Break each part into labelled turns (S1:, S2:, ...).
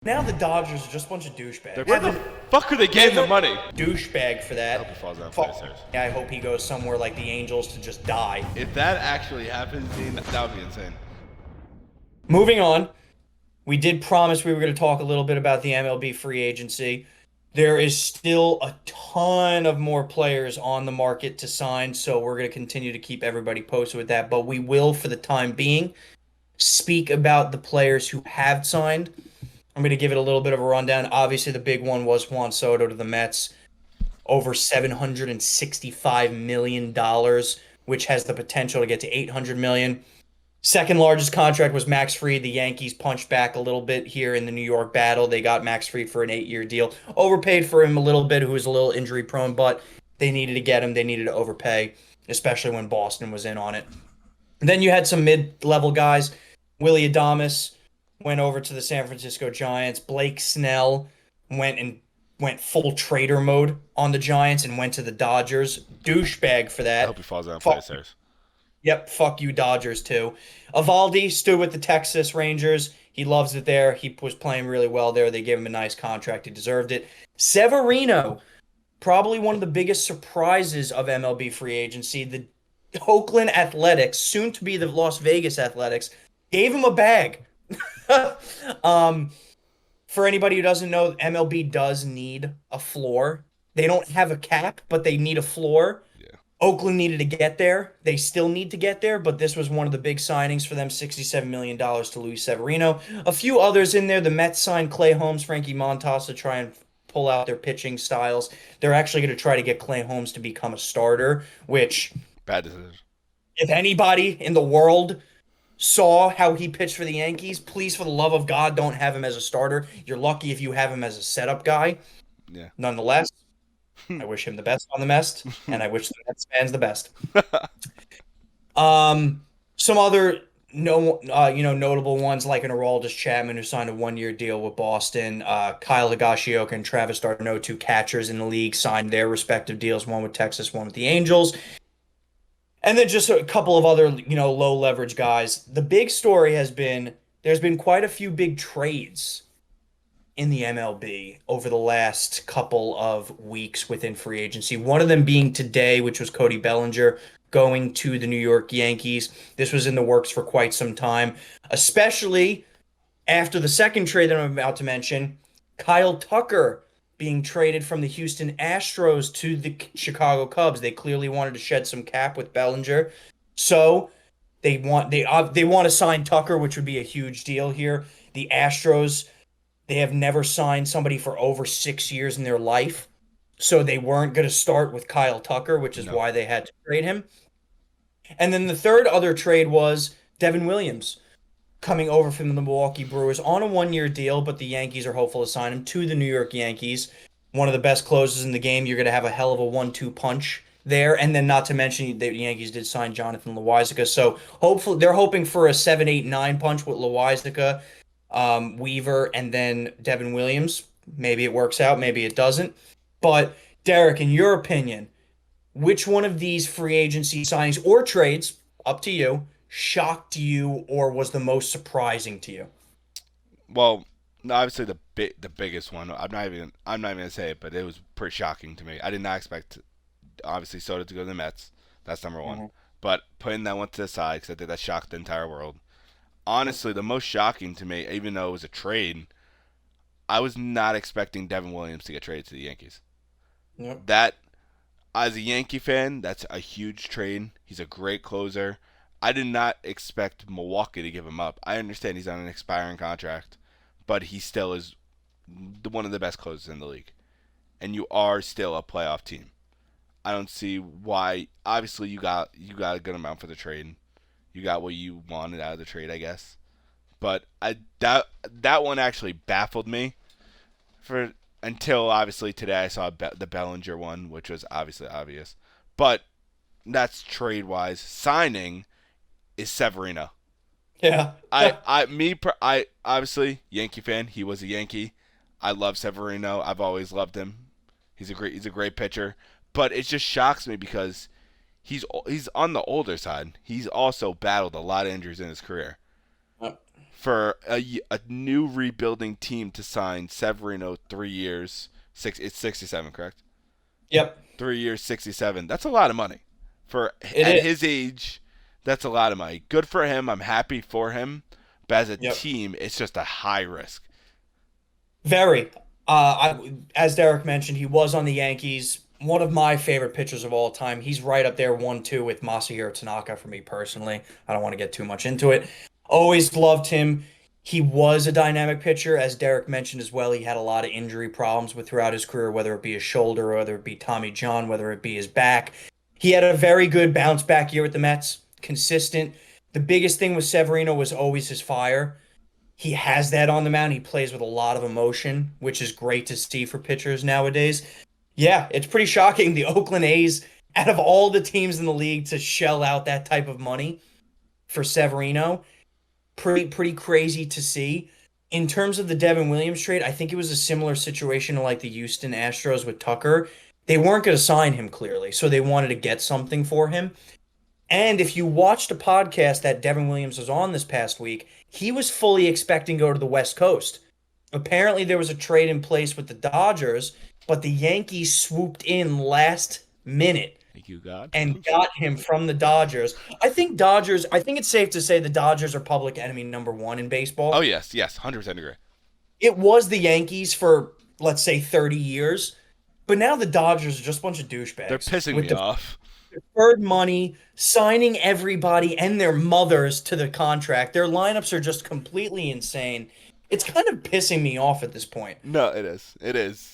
S1: Now the Dodgers are just a bunch of
S2: Where
S1: douchebags.
S2: the fuck are they getting the money?
S1: Douchebag for
S2: I
S1: that.
S2: hope he falls down
S1: Fuck.
S2: stairs.
S1: Yeah, I hope he goes somewhere like the Angels to just die.
S2: If that actually happens, Dean, that would be insane.
S1: Moving on, we did promise we were going to talk a little bit about the MLB free agency. There is still a ton of more players on the market to sign, so we're going to continue to keep everybody posted with that. But we will, for the time being, speak about the players who have signed. I'm going to give it a little bit of a rundown. Obviously, the big one was Juan Soto to the Mets, over $765 million, which has the potential to get to $800 million. Second largest contract was Max Fried. The Yankees punched back a little bit here in the New York battle. They got Max Fried for an 8-year deal. Overpaid for him a little bit, who was a little injury prone, but they needed to get him. They needed to overpay, especially when Boston was in on it. And then you had some mid-level guys. Willie Adames went over to the San Francisco Giants. Blake Snell went full trader mode on the Giants and went to the Dodgers. Douchebag for
S2: I hope
S1: that.
S2: he falls down
S1: Fuck.
S2: stairs.
S1: Yep, fuck you, Dodgers too. Evaldi stood with the Texas Rangers. He loves it there. He was playing really well there. They gave him a nice contract. He deserved it. Severino, probably one of the biggest surprises of MLB free agency. The Oakland Athletics, soon to be the Las Vegas Athletics, gave him a bag. um, for anybody who doesn't know, MLB does need a floor. They don't have a cap, but they need a floor.
S2: Yeah.
S1: Oakland needed to get there. They still need to get there, but this was one of the big signings for them, $67 million to Luis Severino. A few others in there. The Mets signed Clay Holmes, Frankie Montas to try and pull out their pitching styles. They're actually going to try to get Clay Holmes to become a starter, which,
S2: Bad decision.
S1: if anybody in the world saw how he pitched for the Yankees, please, for the love of God, don't have him as a starter. You're lucky if you have him as a setup guy.
S2: Yeah.
S1: Nonetheless, I wish him the best on the Mets, and I wish the Mets fans the best. Some other notable ones like an Aroldis Chapman who signed a 1-year deal with Boston. Kyle Higashioka and Travis d'Arnaud, two catchers in the league, signed their respective deals, one with Texas, one with the Angels. And then just a couple of other, low leverage guys. The big story has been there's been quite a few big trades in the MLB over the last couple of weeks within free agency. One of them being today, which was Cody Bellinger going to the New York Yankees. This was in the works for quite some time, especially after the second trade that I'm about to mention, Kyle Tucker being traded from the Houston Astros to the Chicago Cubs. They clearly wanted to shed some cap with Bellinger. So they want to sign Tucker, which would be a huge deal here. The Astros, they have never signed somebody for over 6 years in their life. So they weren't going to start with Kyle Tucker, which is
S2: No.
S1: why they had to trade him. And then the third other trade was Devin Williams coming over from the Milwaukee Brewers on a 1-year deal, but the Yankees are hopeful to sign him to the New York Yankees. One of the best closers in the game. You're going to have a hell of a 1-2 punch there. And then not to mention the Yankees did sign Jonathan Loáisiga. So hopefully they're hoping for a 7-8-9 punch with Loáisiga, Weaver, and then Devin Williams. Maybe it works out, maybe it doesn't. But Derek, in your opinion, which one of these free agency signings or trades, up to you, shocked you or was the most surprising to you?
S2: Well, obviously the biggest one. I'm not even gonna say it, but it was pretty shocking to me. I did not expect obviously Soto to go to the Mets. That's number one.
S1: Mm-hmm.
S2: But putting that one to the side because I think that shocked the entire world. Honestly, the most shocking to me, even though it was a trade, I was not expecting Devin Williams to get traded to the Yankees.
S1: Yep.
S2: That, as a Yankee fan, that's a huge trade. He's a great closer. I did not expect Milwaukee to give him up. I understand he's on an expiring contract, but he still is one of the best closers in the league. And you are still a playoff team. I don't see why. Obviously, you got a good amount for the trade. You got what you wanted out of the trade, I guess. But that one actually baffled me for until obviously today I saw the Bellinger one, which was obviously obvious. But that's trade wise. Signing is Severino.
S1: Yeah.
S2: I obviously Yankee fan. He was a Yankee. I love Severino. I've always loved him. He's a great pitcher. But it just shocks me because he's on the older side. He's also battled a lot of injuries in his career.
S1: Yep.
S2: for a new rebuilding team to sign Severino 3 years. It's 67, correct?
S1: Yep,
S2: 3 years, 67. That's a lot of money for
S1: it
S2: at
S1: is.
S2: his age. That's a lot of money. Good for him. I'm happy for him. But as a
S1: Yep.
S2: team, it's just a high risk.
S1: Very. As Derek mentioned, he was on the Yankees. One of my favorite pitchers of all time. He's right up there, 1-2 with Masahiro Tanaka for me personally. I don't want to get too much into it. Always loved him. He was a dynamic pitcher, as Derek mentioned as well. He had a lot of injury problems with throughout his career, whether it be his shoulder, whether it be Tommy John, whether it be his back. He had a very good bounce back year with the Mets, consistent. The biggest thing with Severino was always his fire. He has that on the mound. He plays with a lot of emotion, which is great to see for pitchers nowadays. Yeah, it's pretty shocking. The Oakland A's, out of all the teams in the league, to shell out that type of money for Severino, pretty crazy to see. In terms of the Devin Williams trade, I think it was a similar situation to like the Houston Astros with Tucker. They weren't going to sign him clearly, so they wanted to get something for him. And if you watched a podcast that Devin Williams was on this past week, he was fully expecting to go to the West Coast. Apparently, there was a trade in place with the Dodgers, but the Yankees swooped in last minute
S2: Thank you, God.
S1: and got him from the Dodgers. I think it's safe to say the Dodgers are public enemy number one in
S2: Oh
S1: baseball.
S2: yes, yes, 100% agree.
S1: It was the Yankees for, let's say, 30 years, but now the Dodgers are just a bunch of
S2: They're
S1: douchebags
S2: pissing
S1: with
S2: me off.
S1: deferred money, signing everybody and their mothers to the contract. Their lineups are just completely insane. It's kind of pissing me off at this point.
S2: No, it is. It is.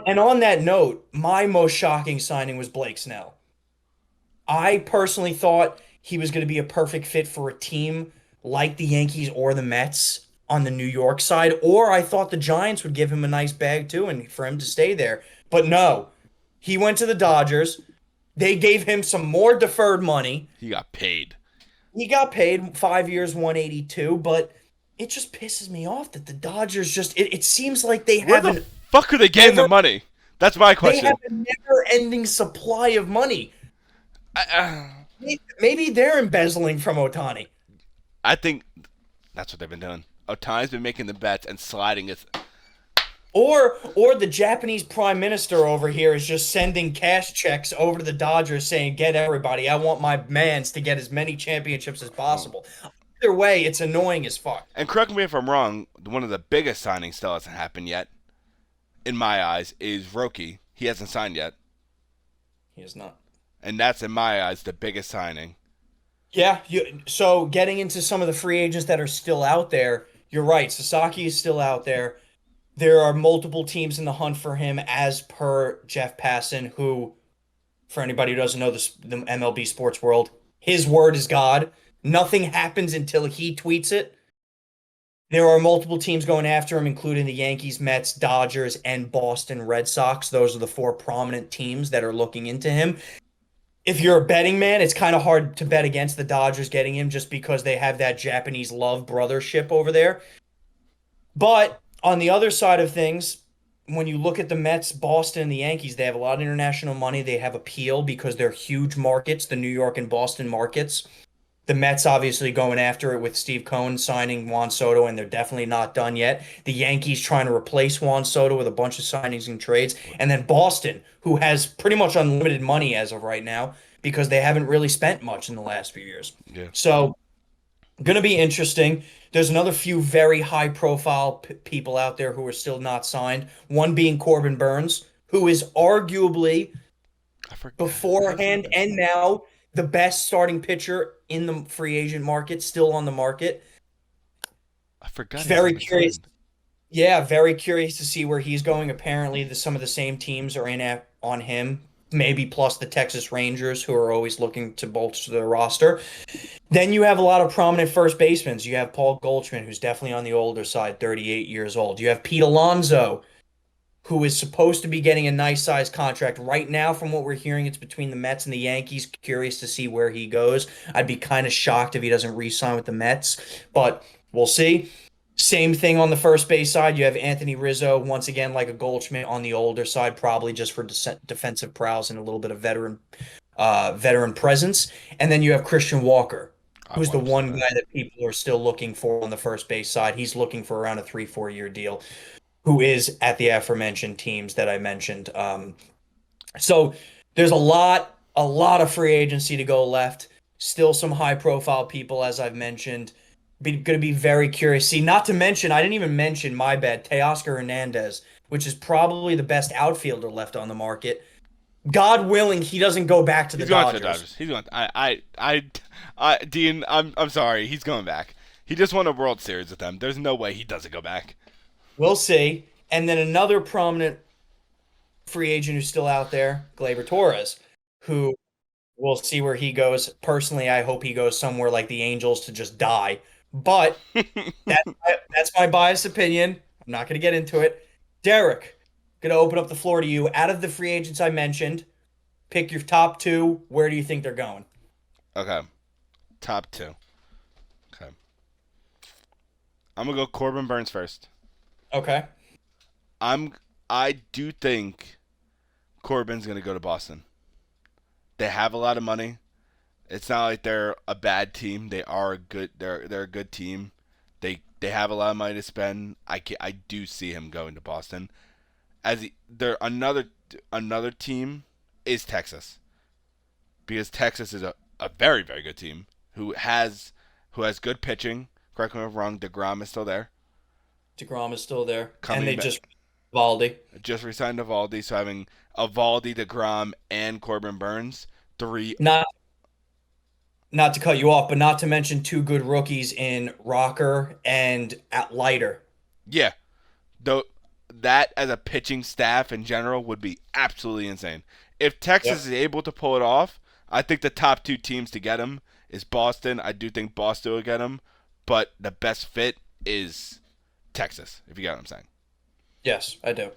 S1: And on that note, my most shocking signing was Blake Snell. I personally thought he was going to be a perfect fit for a team like the Yankees or the Mets on the New York side, or I thought the Giants would give him a nice bag too and for him to stay there. But no, he went to the Dodgers. They gave him some more deferred money.
S2: He got paid.
S1: He got paid 5 years, 182, but it just pisses me off that the Dodgers just it seems like
S2: Where the fuck are they getting the
S1: never
S2: money? That's my
S1: they
S2: question.
S1: have a never-ending supply of money.
S2: I,
S1: Maybe they're embezzling from Otani.
S2: I think that's what they've been doing. Otani's been making the bets and sliding it.
S1: Or the Japanese prime minister over here is just sending cash checks over to the Dodgers saying, "Get everybody. I want my mans to get as many championships as possible." Either way, it's annoying as fuck.
S2: And correct me if I'm wrong, one of the biggest signings still hasn't happened yet, in my eyes, is Roki. He hasn't signed yet.
S1: He is not.
S2: And that's, in my eyes, the biggest signing.
S1: Yeah, so getting into some of the free agents that are still out there, you're right. Sasaki is still out there. There are multiple teams in the hunt for him, as per Jeff Passan, who, for anybody who doesn't know the MLB sports world, his word is God. Nothing happens until he tweets it. There are multiple teams going after him, including the Yankees, Mets, Dodgers, and Boston Red Sox. Those are the four prominent teams that are looking into him. If you're a betting man, it's kind of hard to bet against the Dodgers getting him just because they have that Japanese love brothership over there. But on the other side of things, when you look at the Mets, Boston, and the Yankees, they have a lot of international money. They have appeal because they're huge markets, the New York and Boston markets. The Mets obviously going after it with Steve Cohen signing Juan Soto, and they're definitely not done yet. The Yankees trying to replace Juan Soto with a bunch of signings and trades. And then Boston, who has pretty much unlimited money as of right now because they haven't really spent much in the last few years.
S2: Yeah.
S1: So, going to be interesting. There's another few very high profile people out there who are still not signed. One being Corbin Burns, who is arguably
S2: I forgot.
S1: beforehand and now the best starting pitcher in the free agent market, still on the market.
S2: I forgot.
S1: Very curious. Yeah, very curious to see where he's going. Apparently, some of the same teams are on him, maybe plus the Texas Rangers, who are always looking to bolster their roster. Then you have a lot of prominent first basemen. You have Paul Goldschmidt, who's definitely on the older side, 38 years old. You have Pete Alonso, who is supposed to be getting a nice sized contract. Right now, from what we're hearing, it's between the Mets and the Yankees. Curious to see where he goes. I'd be kind of shocked if he doesn't re-sign with the Mets, but we'll see. Same thing on the first base side. You have Anthony Rizzo, once again, like a Goldschmidt on the older side, probably just for defensive prowess and a little bit of veteran presence. And then you have Christian Walker,
S2: I
S1: who's the
S2: want him so
S1: one
S2: bad.
S1: guy that people are still looking for on the first base side. He's looking for around a 3, 4 year deal, who is at the aforementioned teams that I mentioned. So there's a lot of free agency to go left. Still some high profile people, as I've mentioned. Going to be very curious. See, not to mention, I didn't even mention, my bad, Teoscar Hernandez, which is probably the best outfielder left on the market. God willing, he doesn't go back to the
S2: He's going to the
S1: Dodgers.
S2: Dodgers. He's going. Dean. I'm sorry. He's going back. He just won a World Series with them. There's no way he doesn't go back.
S1: We'll see. And then another prominent free agent who's still out there, Gleyber Torres, who we'll see where he goes. Personally, I hope he goes somewhere like the Angels to just die. But that's my biased opinion. I'm not going to get into it. Derek, going to open up the floor to you. Out of the free agents I mentioned, pick your top two. Where do you think they're going?
S2: Okay, top two. Okay, I'm gonna go Corbin Burns first.
S1: Okay.
S2: I'm. I do think Corbin's gonna go to Boston. They have a lot of money. It's not like they're a bad team. They are a good. They're a good team. They have a lot of money to spend. I do see him going to Boston. They're another team is Texas, because Texas is a very very good team who has good pitching. Correct me if I'm wrong. DeGrom is still there,
S1: DeGrom is still there. And
S2: coming
S1: they
S2: back.
S1: just Valdi.
S2: Just resigned Evaldi, so having Evaldi, DeGrom, and Corbin Burns, three.
S1: Not not to cut you off, but not to mention two good rookies in Rocker and at Leiter.
S2: Yeah, though that as a pitching staff in general would be absolutely insane. If Texas
S1: Yep.
S2: is able to pull it off, I think the top two teams to get him is Boston. I do think Boston will get him, but the best fit is Texas. If you get what I'm saying.
S1: Yes, I do.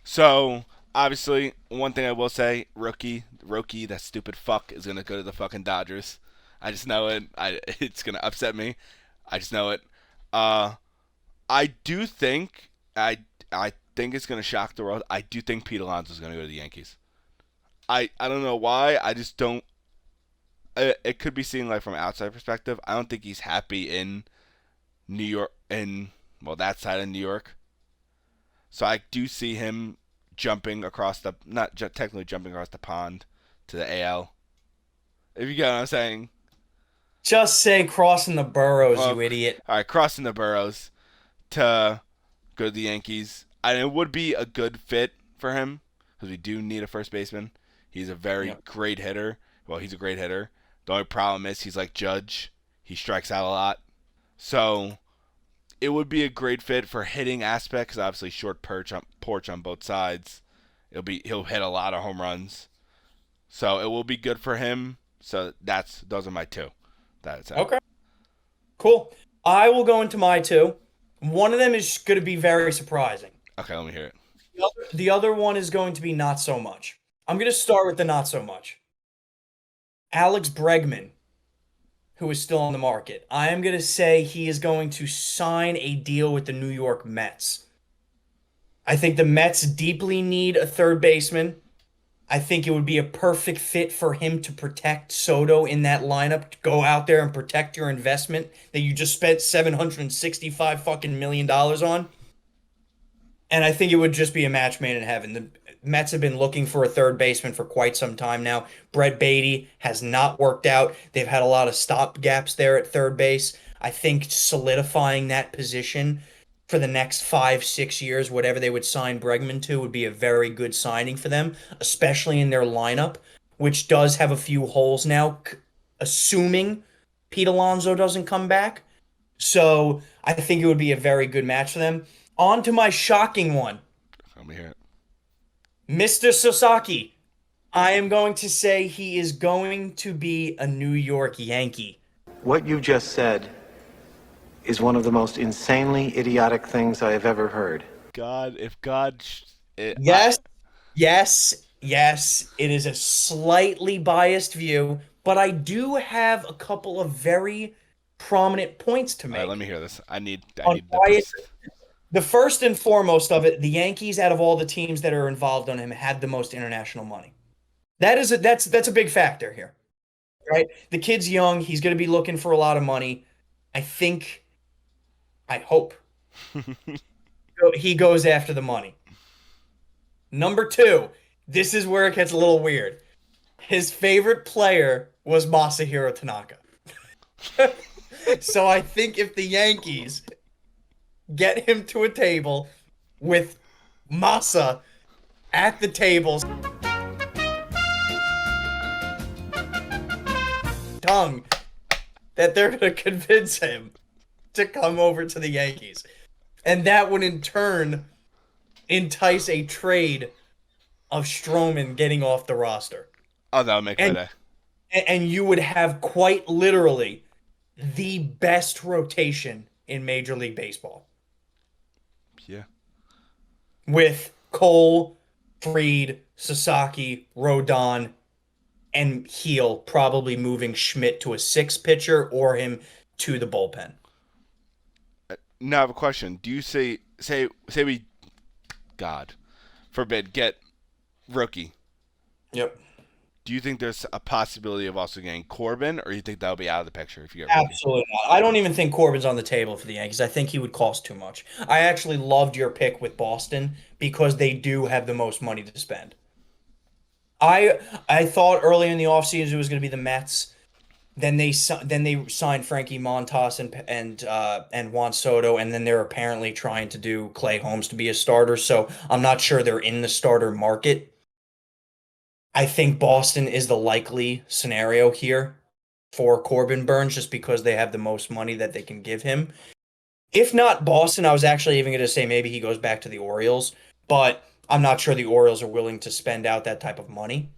S2: So obviously, one thing I will say, rookie, that stupid fuck is gonna go to the fucking Dodgers. I just know it. It's gonna upset me. I just know it. Uh, I do think I think it's gonna shock the world. I do think Pete Alonso is gonna go to the Yankees. I don't know why. I just don't. It could be seen like from an outside perspective. I don't think he's happy in New York, in well that side of New York. So I do see him jumping across the not technically jumping across the pond to the AL. If you get what I'm saying.
S1: Just say crossing the boroughs,
S2: Well,
S1: you idiot.
S2: all right, crossing the boroughs to go to the Yankees. And it would be a good fit for him because we do need a first baseman. He's a very
S1: Yep.
S2: great hitter. Well, he's a great hitter. The only problem is he's like Judge. He strikes out a lot. So it would be a great fit for hitting aspects. Obviously, short porch on both sides. He'll hit a lot of home runs. So it will be good for him. So those are my two. That's it.
S1: Okay. Cool. I will go into my two. One of them is going to be very surprising.
S2: Okay, let me hear it.
S1: The other one is going to be not so much. I'm going to start with the not so much. Alex Bregman, who is still on the market. I am going to say he is going to sign a deal with the New York Mets. I think the Mets deeply need a third baseman. I think it would be a perfect fit for him to protect Soto in that lineup. To go out there and protect your investment that you just spent 765 fucking $1 million on. And I think it would just be a match made in heaven. The Mets have been looking for a third baseman for quite some time now. Brett Beatty has not worked out. They've had a lot of stop gaps there at third base. I think solidifying that position for the next 5, 6 years, whatever they would sign Bregman to, would be a very good signing for them, especially in their lineup, which does have a few holes now, assuming Pete Alonso doesn't come back. So I think it would be a very good match for them. On to my shocking one,
S2: Let me hear it.
S1: Mr. Sasaki. I am going to say he is going to be a New York Yankee.
S3: What you just said is one of the most insanely idiotic things I have ever heard.
S2: God, if God,
S1: Yes, yes, yes. It is a slightly biased view, but I do have a couple of very prominent points to
S2: all right, let
S1: make
S2: me hear this. I
S1: on
S2: need the
S1: why
S2: best.
S1: the first and foremost of it, the Yankees, out of all the teams that are involved on him, had the most international money. That's a big factor here. right? The kid's young. He's going to be looking for a lot of money. I think, I hope he goes after the money. Number two, this is where it gets a little weird. His favorite player was Masahiro Tanaka. So I think if the Yankees get him to a table with Masa at the tables, tongue, that they're going to convince him to come over to the Yankees. And that would in turn entice a trade of Stroman getting off the roster.
S2: Oh, that would make my
S1: And
S2: day.
S1: and you would have quite literally the best rotation in Major League Baseball
S2: Yeah.
S1: with Cole, Fried, Sasaki, Rodon, and Heel probably moving Schmidt to a six pitcher or him to the bullpen.
S2: Now I have a question. Do you say we, God forbid, get rookie?
S1: Yep.
S2: Do you think there's a possibility of also getting Corbin, or you think that'll be out of the picture if you get rookie?
S1: Absolutely not. I don't even think Corbin's on the table for the Yankees. I think he would cost too much. I actually loved your pick with Boston because they do have the most money to spend. I thought earlier in the offseason it was going to be the Mets. Then they signed Frankie Montas and Juan Soto, and then they're apparently trying to do Clay Holmes to be a starter. So I'm not sure they're in the starter market. I think Boston is the likely scenario here for Corbin Burns just because they have the most money that they can give him. If not Boston, I was actually even going to say maybe he goes back to the Orioles, but I'm not sure the Orioles are willing to spend out that type of money.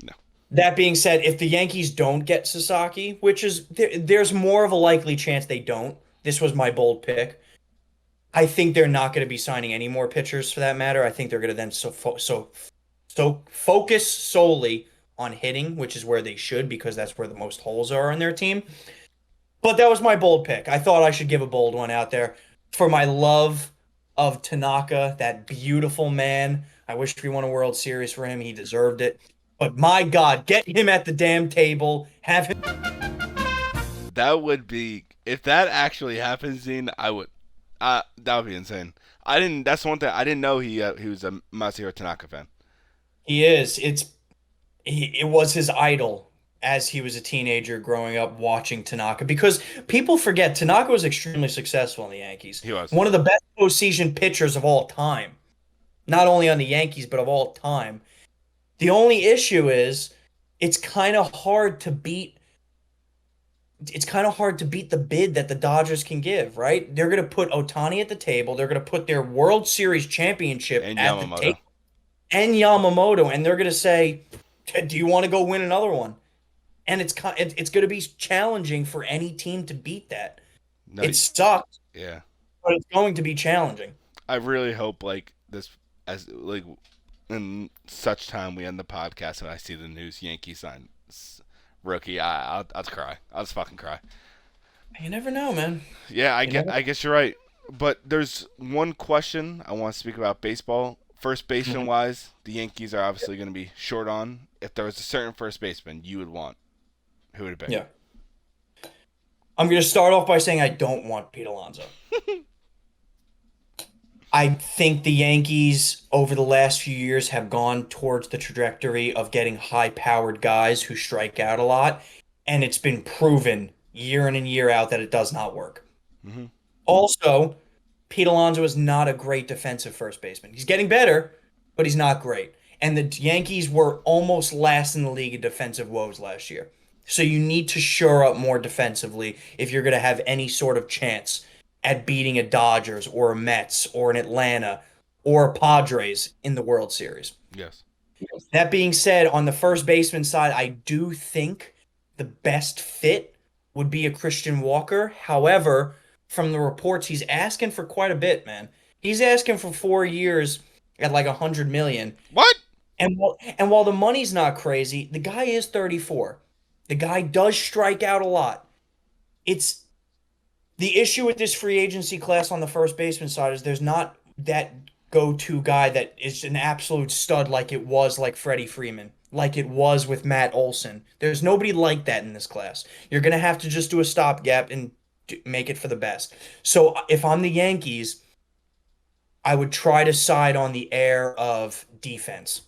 S2: No.
S1: That being said, if the Yankees don't get Sasaki, which is there's more of a likely chance they don't. This was my bold pick. I think they're not going to be signing any more pitchers for that matter. I think they're going to then so focus solely on hitting, which is where they should because that's where the most holes are in their team. But that was my bold pick. I thought I should give a bold one out there for my love of Tanaka, that beautiful man. I wish we won a World Series for him. He deserved it. But my God, get him at the damn table. Have him.
S2: That would be if that actually happens, Dean. I would. That would be insane. I didn't. That's one thing I didn't know. He was a Masahiro Tanaka fan.
S1: He is. It was his idol as he was a teenager growing up watching Tanaka because people forget Tanaka was extremely successful in the Yankees.
S2: He was.
S1: One of the best postseason pitchers of all time. Not only on the Yankees, but of all time. The only issue is it's kind of hard to beat the bid that the Dodgers can give, right? They're going to put Ohtani at the table. They're going to put their World Series championship
S2: And
S1: at the
S2: Yamamoto.
S1: table and Yamamoto, and they're going to say, "Do you want to go win another one?" And it's going to be challenging for any team to beat that.
S2: No.
S1: It sucks,
S2: Yeah.
S1: but it's going to be challenging.
S2: I really hope like this as like in such time we end the podcast and I see the news Yankees sign rookie. I'll cry. I'll just fucking cry.
S1: You never know, man.
S2: Yeah,
S1: You never.
S2: I guess you're right. But there's one question I want to speak about baseball. First baseman wise, the Yankees are obviously going to be short on. If there was a certain first baseman you would want, who would it be?
S1: Yeah. I'm going to start off by saying I don't want Pete Alonso. I think the Yankees over the last few years have gone towards the trajectory of getting high-powered guys who strike out a lot, and it's been proven year in and year out that it does not work.
S2: Mm-hmm.
S1: Also, Pete Alonso is not a great defensive first baseman. He's getting better, but he's not great. And the Yankees were almost last in the league in defensive woes last year. So you need to shore up more defensively if you're going to have any sort of chance at beating a Dodgers or a Mets or an Atlanta or a Padres in the World Series.
S2: Yes.
S1: That being said, on the first baseman side, I do think the best fit would be a Christian Walker. However, from the reports, he's asking for quite a bit, man. He's asking for 4 years at like $100 million.
S2: What?
S1: And while the money's not crazy, the guy is 34. The guy does strike out a lot. It's the issue with this free agency class on the first baseman side is there's not that go-to guy that is an absolute stud like it was like Freddie Freeman like it was with Matt Olson. There's nobody like that in this class. You're going to have to just do a stopgap and make it for the best. So if I'm the Yankees, I would try to side on the air of defense.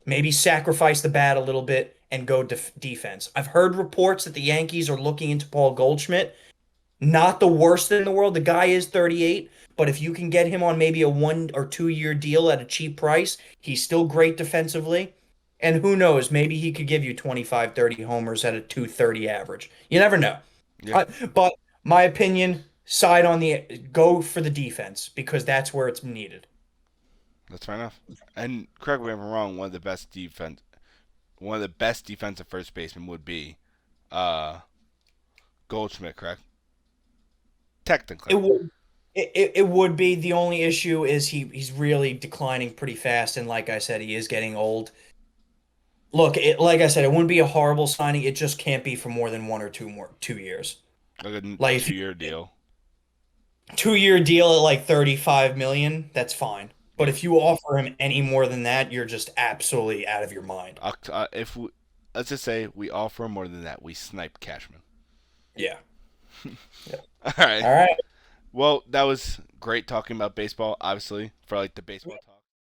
S1: Maybe sacrifice the bat a little bit and go defense. I've heard reports that the Yankees are looking into Paul Goldschmidt. Not the worst in the world. The guy is 38, but if you can get him on maybe a 1 or 2 year deal at a cheap price, he's still great defensively. And who knows, maybe he could give you 25, 30 homers at a 230 average. You never know.
S2: Yeah,
S1: But my opinion, side on the go for the defense because that's where it's needed.
S2: that's fair enough. And correct me if I'm wrong. One of the best defensive first basemen would be uh, Goldschmidt, correct?
S1: It
S2: Technically.
S1: would it would be the only issue is he's really declining pretty fast and like I said he is getting old. Look, like I said, it wouldn't be a horrible signing. It just can't be for more than 1 or 2 years.
S2: Like a
S1: Like if
S2: 2 year deal.
S1: 2 year deal at like 35 million, that's fine. But
S2: Yeah.
S1: if you offer him any more than that, you're just absolutely out of your mind.
S2: If we, let's just say we offer more than that, we snipe Cashman.
S1: Yeah. Yeah.
S2: All right.
S1: All right.
S2: Well, that was great talking about baseball. Obviously, for like the baseball talk.